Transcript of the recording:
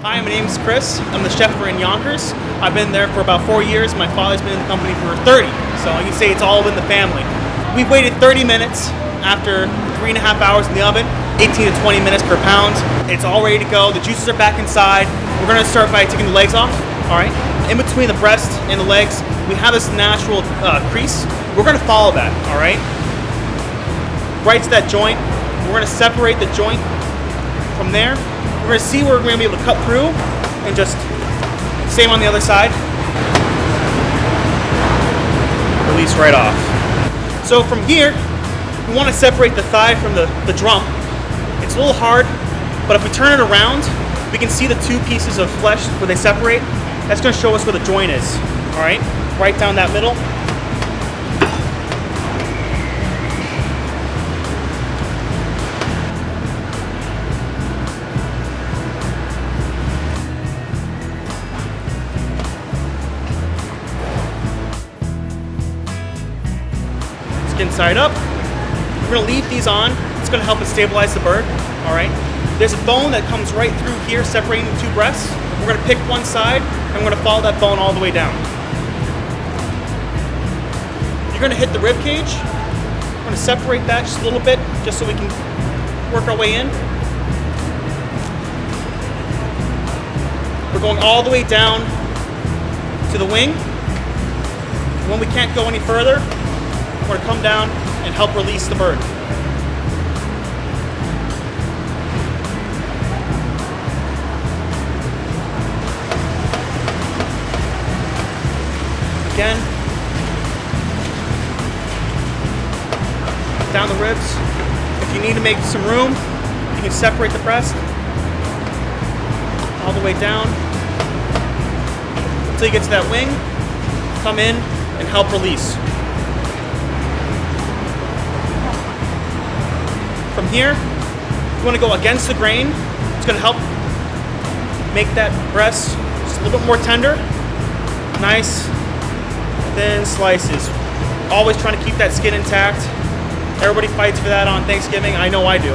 Hi, my name's Chris. I'm the chef for in Yonkers. I've been there for about 4 years. My father's been in the company for 30, so I can say it's all in the family. We've waited 30 minutes after 3.5 hours in the oven, 18 to 20 minutes per pound. It's all ready to go. The juices are back inside. We're gonna start by taking the legs off, all right? In between the breast and the legs, we have this natural crease. We're gonna follow that, all right? Right to that joint. We're gonna separate the joint from there. We're gonna see where we're gonna be able to cut through and just same on the other side. Release right off. So from here, we wanna separate the thigh from the drum. It's a little hard, but if we turn it around, we can see the two pieces of flesh where they separate. That's gonna show us where the joint is, all right? Right down that middle. Skin side up. We're gonna leave these on. It's gonna help us stabilize the bird, all right? There's a bone that comes right through here, separating the two breasts. We're gonna pick one side, and we're gonna follow that bone all the way down. You're gonna hit the rib cage. We're gonna separate that just a little bit, just so we can work our way in. We're going all the way down to the wing. When we can't go any further, we're gonna come down and help release the bird. Again, down the ribs. If you need to make some room, you can separate the breast all the way down until you get to that wing. Come in and help release. From here, you want to go against the grain. It's going to help make that breast just a little bit more tender. Nice, thin slices. Always trying to keep that skin intact. Everybody fights for that on Thanksgiving. I know I do.